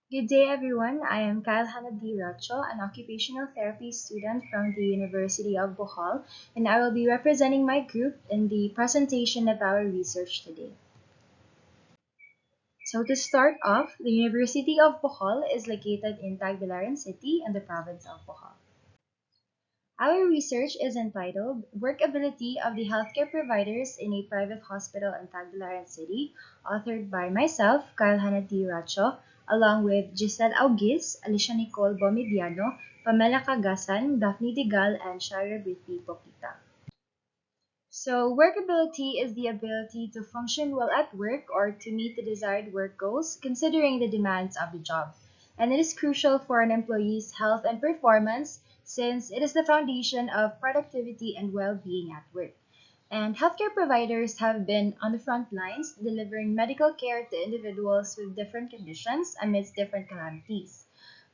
Good day, everyone. I am Racho, an occupational therapy student from the University of Bohol, and I will be representing my group in the presentation of our research today. So to start off, the University of Bohol is located in Tagbilaran City in the province of Bohol. Our research is entitled Workability of the Healthcare Providers in a Private Hospital in Tagbilaran City, authored by myself, Racho, along with Jecel Auguis, Alicia Nicole Bomediano, Pamela Cagasan, Daphne Digal, and Shairah Brithney Poquita. So, workability is the ability to function well at work or to meet the desired work goals, considering the demands of the job. And it is crucial for an employee's health and performance since it is the foundation of productivity and well being at work. And healthcare providers have been on the front lines delivering medical care to individuals with different conditions amidst different calamities.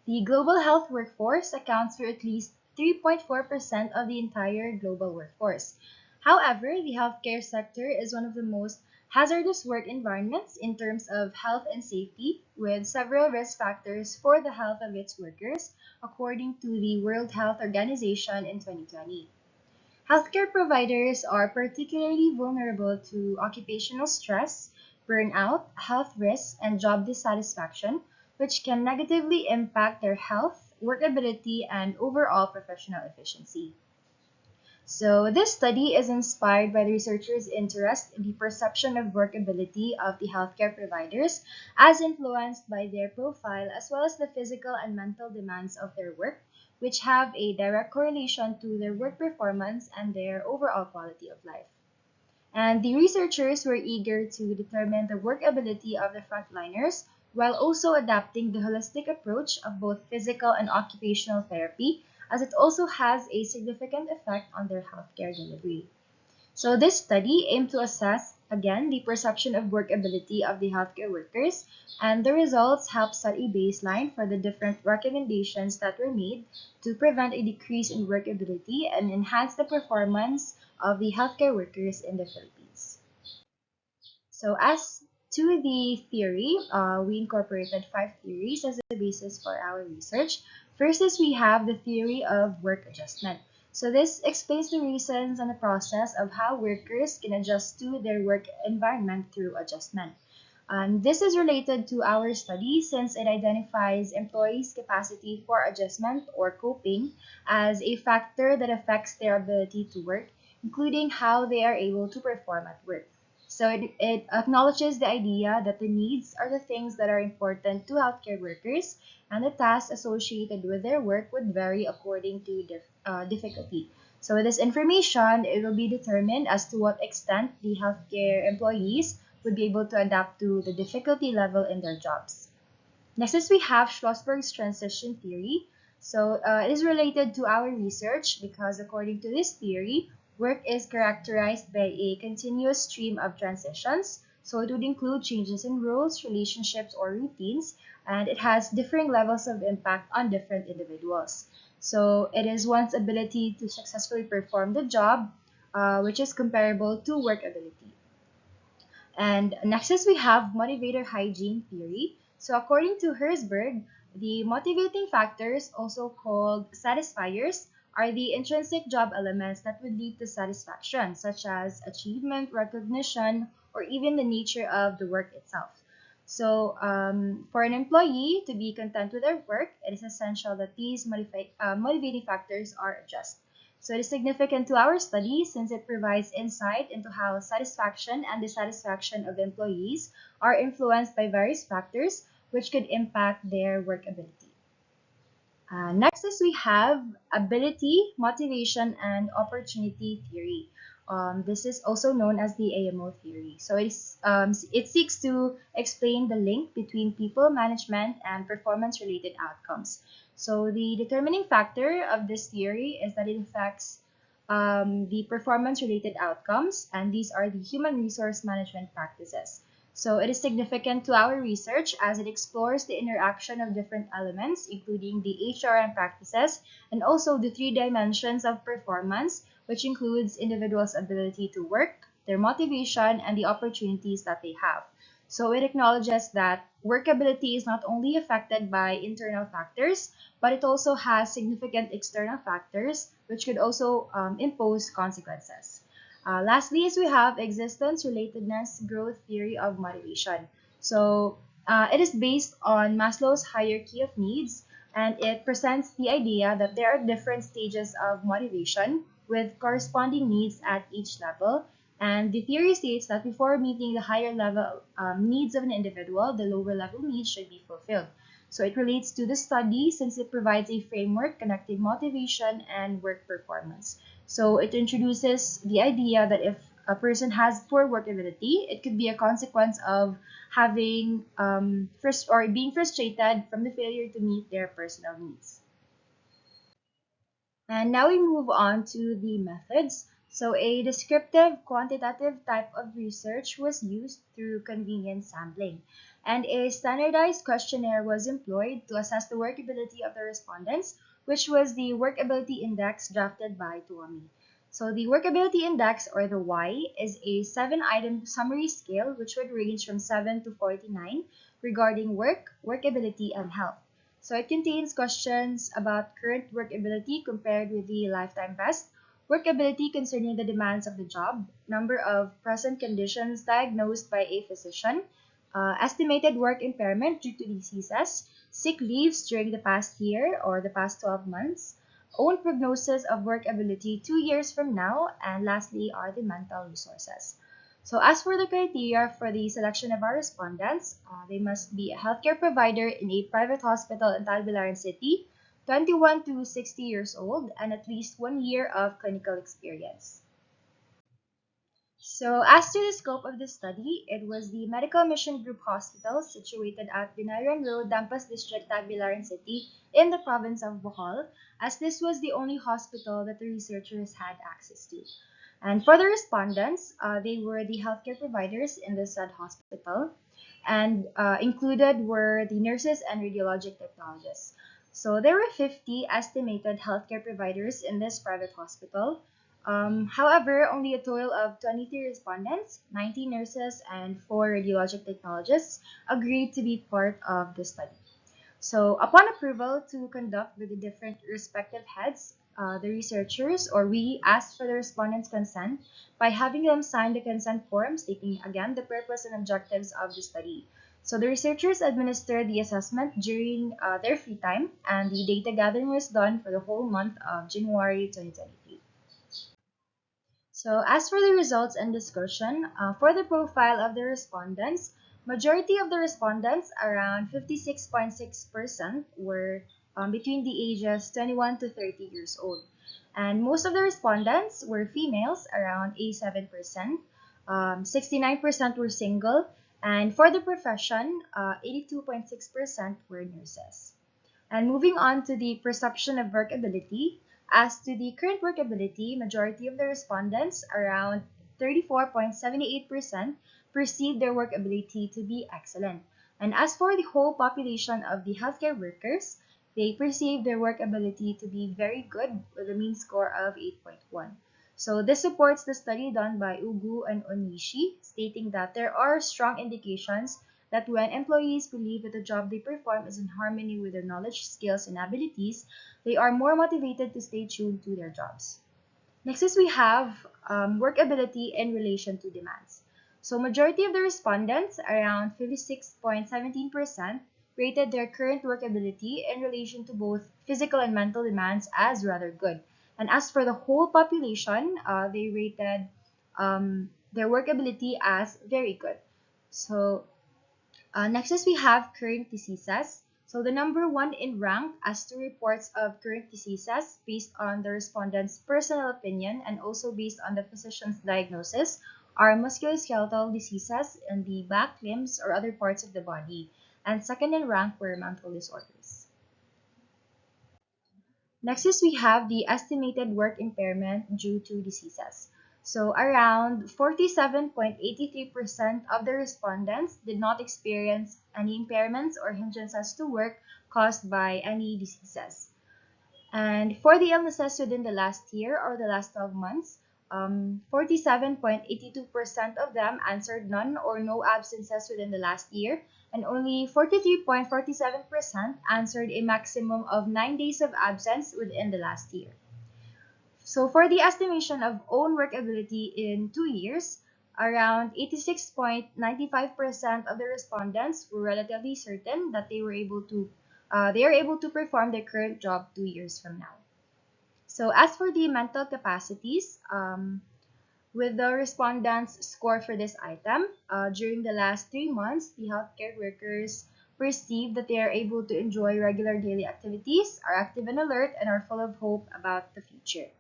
The global health workforce accounts for at least 3.4% of the entire global workforce. However, the healthcare sector is one of the most hazardous work environments in terms of health and safety, with several risk factors for the health of its workers, according to the World Health Organization in 2020. Healthcare providers are particularly vulnerable to occupational stress, burnout, health risks, and job dissatisfaction, which can negatively impact their health, workability, and overall professional efficiency. So, this study is inspired by the researchers' interest in the perception of workability of the healthcare providers as influenced by their profile as well as the physical and mental demands of their work, which have a direct correlation to their work performance and their overall quality of life. And the researchers were eager to determine the workability of the frontliners while also adapting the holistic approach of both physical and occupational therapy, as it also has a significant effect on their healthcare delivery. So, this study aimed to assess again the perception of workability of the healthcare workers, and the results helped set a baseline for the different recommendations that were made to prevent a decrease in workability and enhance the performance of the healthcare workers in the Philippines. So, as to the theory, we incorporated five theories as the basis for our research. First is we have the theory of work adjustment. So, this explains the reasons and the process of how workers can adjust to their work environment through adjustment. This is related to our study since it identifies employees' capacity for adjustment or coping as a factor that affects their ability to work, including how they are able to perform at work. So it acknowledges the idea that the needs are the things that are important to healthcare workers, and the tasks associated with their work would vary according to difficulty. So with this information, it will be determined as to what extent the healthcare employees would be able to adapt to the difficulty level in their jobs. Next is we have Schlossberg's transition theory. So it is related to our research because according to this theory, work is characterized by a continuous stream of transitions. So it would include changes in roles, relationships, or routines, and it has differing levels of impact on different individuals. So it is one's ability to successfully perform the job, which is comparable to work ability. And next is we have motivator hygiene theory. So according to Herzberg, the motivating factors, also called satisfiers, are the intrinsic job elements that would lead to satisfaction, such as achievement, recognition, or even the nature of the work itself. So, for an employee to be content with their work, it is essential that these motivating factors are addressed. So it is significant to our study since it provides insight into how satisfaction and dissatisfaction of employees are influenced by various factors which could impact their work ability. Next is we have ability, motivation, and opportunity theory. This is also known as the AMO theory. So it seeks to explain the link between people management and performance-related outcomes. So the determining factor of this theory is that it affects the performance-related outcomes, and these are the human resource management practices. So it is significant to our research as it explores the interaction of different elements, including the HRM practices and also the three dimensions of performance, which includes individuals' ability to work, their motivation, and the opportunities that they have. So it acknowledges that workability is not only affected by internal factors, but it also has significant external factors which could also impose consequences. Lastly, is we have existence relatedness growth theory of motivation. So it is based on Maslow's hierarchy of needs, and it presents the idea that there are different stages of motivation with corresponding needs at each level. And the theory states that before meeting the higher level needs of an individual, the lower level needs should be fulfilled. So it relates to the study since it provides a framework connecting motivation and work performance. So it introduces the idea that if a person has poor work ability, it could be a consequence of having or being frustrated from the failure to meet their personal needs. And now we move on to the methods. So a descriptive quantitative type of research was used through convenience sampling, and a standardized questionnaire was employed to assess the workability of the respondents, which was the workability index drafted by Tuomi. So the workability index, or the Y, is a 7-item summary scale which would range from 7 to 49 regarding work, workability, and health. So it contains questions about current workability compared with the lifetime best, workability concerning the demands of the job, number of present conditions diagnosed by a physician, estimated work impairment due to diseases, sick leaves during the past year or the past 12 months, own prognosis of workability 2 years from now, and lastly are the mental resources. So as for the criteria for the selection of our respondents, they must be a healthcare provider in a private hospital in Tagbilaran City, 21 to 60 years old, and at least 1 year of clinical experience. So as to the scope of the study, it was the Medical Mission Group Hospital situated at Binaran Road, Dampas District, Tagbilaran City in the province of Bohol, as this was the only hospital that the researchers had access to. And for the respondents, they were the healthcare providers in the said hospital, and included were the nurses and radiologic technologists. So there were 50 estimated healthcare providers in this private hospital. However, only a total of 23 respondents, 19 nurses, and 4 radiologic technologists agreed to be part of the study. So, upon approval to conduct with the different respective heads, the researchers or we asked for the respondents' consent by having them sign the consent form stating again the purpose and objectives of the study. So, the researchers administered the assessment during their free time, and the data gathering was done for the whole month of January 2023. So as for the results and discussion, for the profile of the respondents, majority of the respondents, around 56.6%, were between the ages 21 to 30 years old. And most of the respondents were females, around 87%. 69% were single. And for the profession, 82.6% were nurses. And moving on to the perception of workability, as to the current workability, majority of the respondents, around 34.78%, perceive their workability to be excellent. And as for the whole population of the healthcare workers, they perceive their workability to be very good with a mean score of 8.1. So this supports the study done by Ugu and Onishi, stating that there are strong indications that when employees believe that the job they perform is in harmony with their knowledge, skills, and abilities, they are more motivated to stay tuned to their jobs. Next is we have workability in relation to demands. So majority of the respondents, around 56.17%, rated their current workability in relation to both physical and mental demands as rather good. And as for the whole population, they rated their workability as very good. So next is we have current diseases. So the number one in rank as to reports of current diseases based on the respondent's personal opinion and also based on the physician's diagnosis are musculoskeletal diseases in the back, limbs, or other parts of the body. And second in rank were mental disorders. Next is we have the estimated work impairment due to diseases. So around 47.83% of the respondents did not experience any impairments or hindrances to work caused by any diseases. And for the illnesses within the last year or the last 12 months, 47.82% of them answered none or no absences within the last year, and only 43.47% answered a maximum of 9 days of absence within the last year. So for the estimation of own workability in 2 years, around 86.95% of the respondents were relatively certain that they are able to perform their current job 2 years from now. So as for the mental capacities, with the respondents' score for this item, during the last 3 months, the healthcare workers perceive that they are able to enjoy regular daily activities, are active and alert, and are full of hope about the future.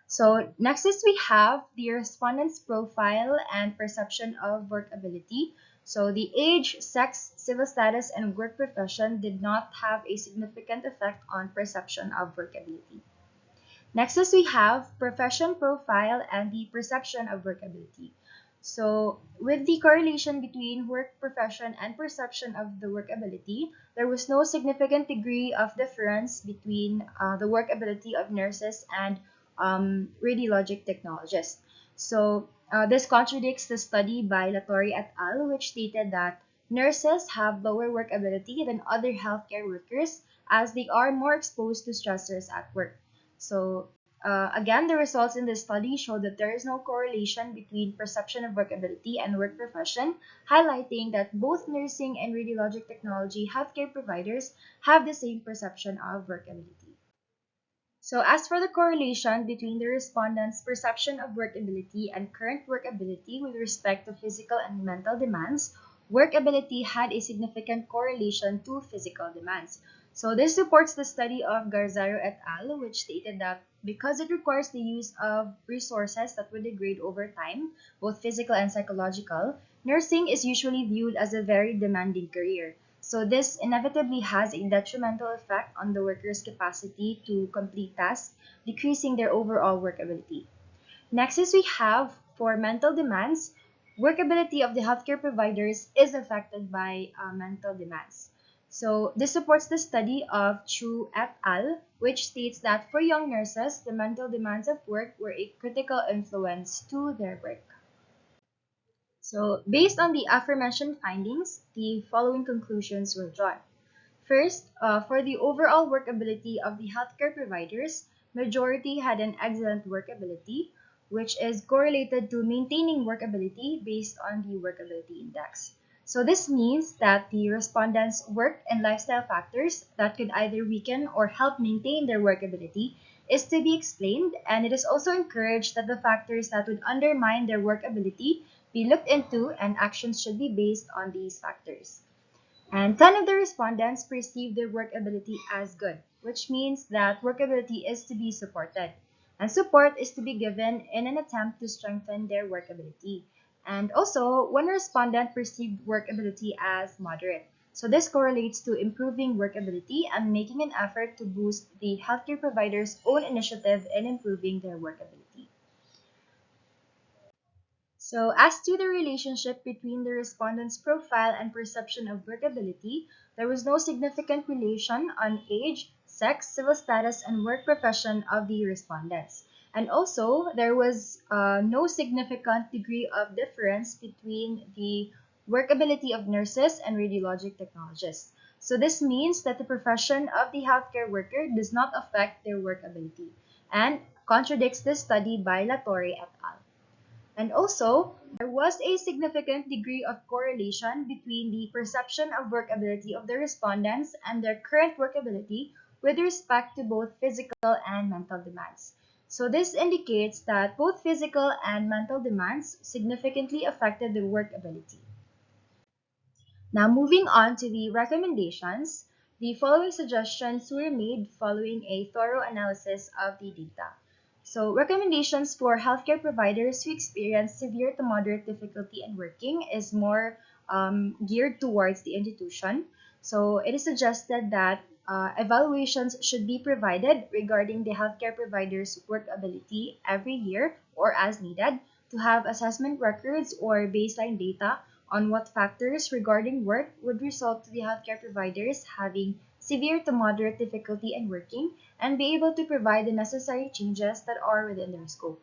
So next is we have the respondent's profile and perception of workability. So the age, sex, civil status, and work profession did not have a significant effect on perception of workability. Next is we have profession profile and the perception of workability. So with the correlation between work profession and perception of the workability, there was no significant degree of difference between the workability of nurses and radiologic technologists. So this contradicts the study by Latorre et al., which stated that nurses have lower workability than other healthcare workers as they are more exposed to stressors at work. So again, the results in this study show that there is no correlation between perception of workability and work profession, highlighting that both nursing and radiologic technology healthcare providers have the same perception of workability. So as for the correlation between the respondents' perception of workability and current workability with respect to physical and mental demands, workability had a significant correlation to physical demands. So this supports the study of Garzaro et al., which stated that because it requires the use of resources that would degrade over time, both physical and psychological, nursing is usually viewed as a very demanding career. So this inevitably has a detrimental effect on the worker's capacity to complete tasks, decreasing their overall workability. Next is we have for mental demands, workability of the healthcare providers is affected by mental demands. So this supports the study of Chu et al., which states that for young nurses, the mental demands of work were a critical influence to their work. So based on the aforementioned findings, the following conclusions were drawn. First, for the overall workability of the healthcare providers, majority had an excellent workability, which is correlated to maintaining workability based on the workability index. So this means that the respondents' work and lifestyle factors that could either weaken or help maintain their workability is to be explained, and it is also encouraged that the factors that would undermine their workability be looked into, and actions should be based on these factors. And 10 of the respondents perceived their workability as good, which means that workability is to be supported. And support is to be given in an attempt to strengthen their workability. And also, one respondent perceived workability as moderate. So this correlates to improving workability and making an effort to boost the healthcare provider's own initiative in improving their workability. So as to the relationship between the respondent's profile and perception of workability, there was no significant relation on age, sex, civil status, and work profession of the respondents. And also, there was no significant degree of difference between the workability of nurses and radiologic technologists. So this means that the profession of the healthcare worker does not affect their workability and contradicts the study by Latorre et al. And also, there was a significant degree of correlation between the perception of workability of the respondents and their current workability with respect to both physical and mental demands. So this indicates that both physical and mental demands significantly affected their workability. Now moving on to the recommendations, the following suggestions were made following a thorough analysis of the data. So recommendations for healthcare providers who experience severe to moderate difficulty in working is more geared towards the institution. So it is suggested that evaluations should be provided regarding the healthcare provider's workability every year or as needed to have assessment records or baseline data on what factors regarding work would result to the healthcare providers having severe to moderate difficulty in working and be able to provide the necessary changes that are within their scope.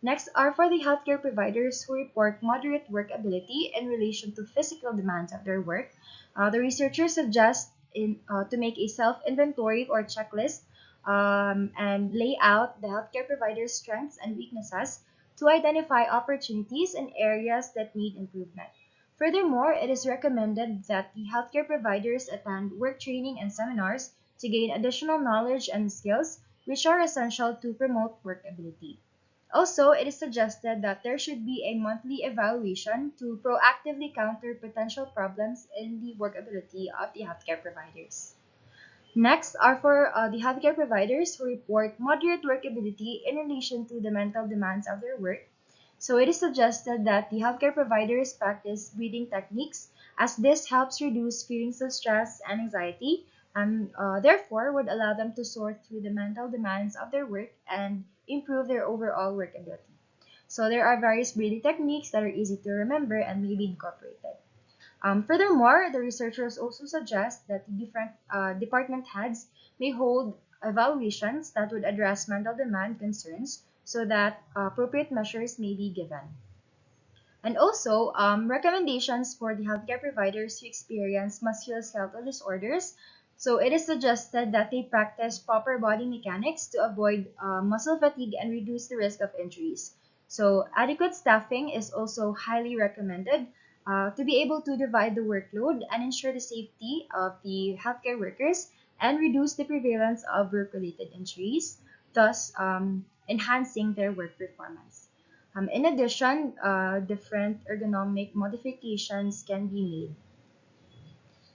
Next are for the healthcare providers who report moderate workability in relation to physical demands of their work. The researchers suggest to make a self-inventory or checklist and lay out the healthcare provider's strengths and weaknesses to identify opportunities and areas that need improvement. Furthermore, it is recommended that the healthcare providers attend work training and seminars to gain additional knowledge and skills which are essential to promote workability. Also, it is suggested that there should be a monthly evaluation to proactively counter potential problems in the workability of the healthcare providers. Next are for the healthcare providers who report moderate workability in relation to the mental demands of their work. So it is suggested that the healthcare providers practice breathing techniques as this helps reduce feelings of stress and anxiety and therefore would allow them to sort through the mental demands of their work and improve their overall workability. So there are various breathing techniques that are easy to remember and may be incorporated. Furthermore, the researchers also suggest that the different department heads may hold evaluations that would address mental demand concerns so that appropriate measures may be given. And also, recommendations for the healthcare providers who experience musculoskeletal disorders. So it is suggested that they practice proper body mechanics to avoid muscle fatigue and reduce the risk of injuries. So adequate staffing is also highly recommended to be able to divide the workload and ensure the safety of the healthcare workers and reduce the prevalence of work-related injuries, thus enhancing their work performance. In addition, different ergonomic modifications can be made.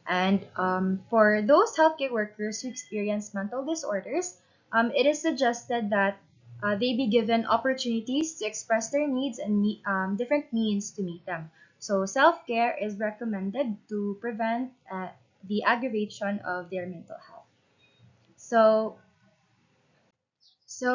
And for those healthcare workers who experience mental disorders, it is suggested that they be given opportunities to express their needs and different means to meet them. So self-care is recommended to prevent the aggravation of their mental health. So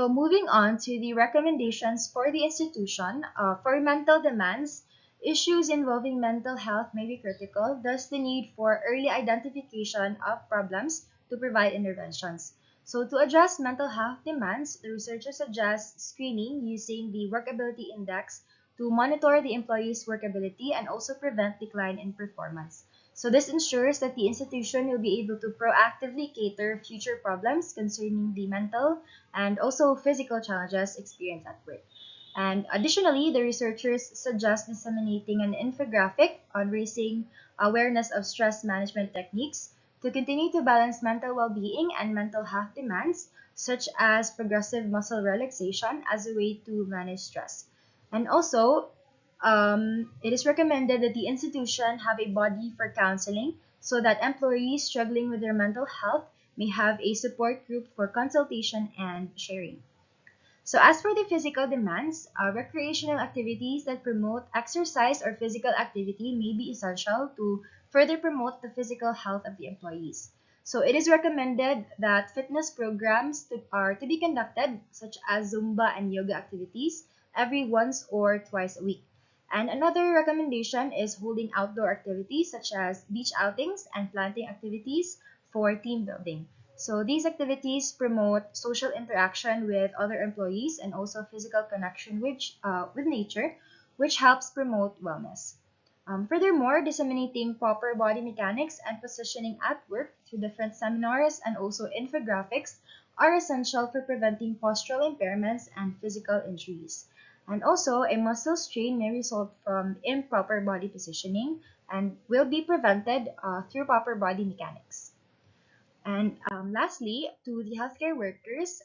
moving on to the recommendations for the institution, for mental demands, issues involving mental health may be critical, thus the need for early identification of problems to provide interventions. So to address mental health demands, the researchers suggest screening using the workability index to monitor the employee's workability and also prevent decline in performance. So this ensures that the institution will be able to proactively cater future problems concerning the mental and also physical challenges experienced at work. And additionally, the researchers suggest disseminating an infographic on raising awareness of stress management techniques to continue to balance mental well-being and mental health demands, such as progressive muscle relaxation as a way to manage stress. And also, it is recommended that the institution have a body for counseling so that employees struggling with their mental health may have a support group for consultation and sharing. So as for the physical demands, recreational activities that promote exercise or physical activity may be essential to further promote the physical health of the employees. So it is recommended that fitness programs are to be conducted, such as Zumba and yoga activities, every once or twice a week. And another recommendation is holding outdoor activities such as beach outings and planting activities for team building. So these activities promote social interaction with other employees and also physical connection with nature, which helps promote wellness. Furthermore, disseminating proper body mechanics and positioning at work through different seminars and also infographics are essential for preventing postural impairments and physical injuries. And also, a muscle strain may result from improper body positioning and will be prevented through proper body mechanics. And lastly, to the healthcare workers,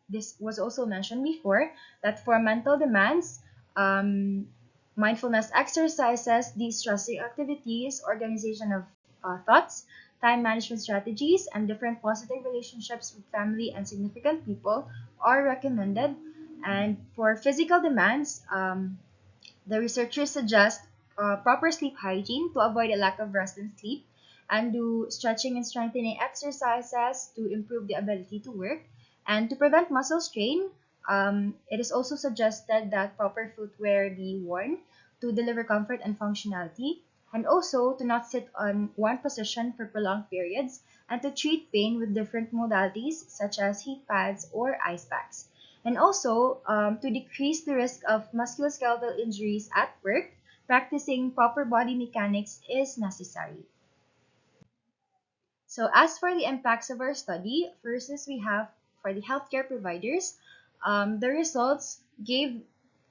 this was also mentioned before that for mental demands, mindfulness exercises, de-stressing activities, organization of thoughts, time management strategies, and different positive relationships with family and significant people are recommended. And for physical demands, the researchers suggest proper sleep hygiene to avoid a lack of rest and sleep, and do stretching and strengthening exercises to improve the ability to work. And to prevent muscle strain, it is also suggested that proper footwear be worn to deliver comfort and functionality, and also to not sit on one position for prolonged periods, and to treat pain with different modalities such as heat pads or ice packs. And also, to decrease the risk of musculoskeletal injuries at work, practicing proper body mechanics is necessary. So as for the impacts of our study, first is we have for the healthcare providers, the results gave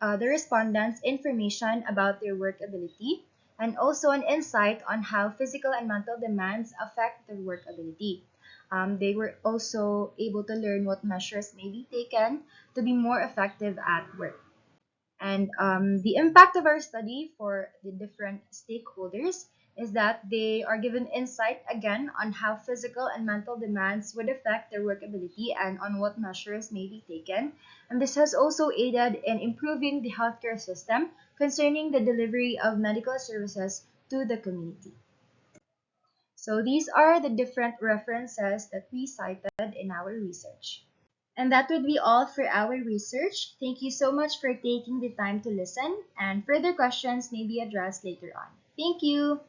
the respondents information about their work ability and also an insight on how physical and mental demands affect their work ability. They were also able to learn what measures may be taken to be more effective at work. And the impact of our study for the different stakeholders is that they are given insight again on how physical and mental demands would affect their workability and on what measures may be taken. And this has also aided in improving the healthcare system concerning the delivery of medical services to the community. So these are the different references that we cited in our research. And that would be all for our research. Thank you so much for taking the time to listen, and further questions may be addressed later on. Thank you.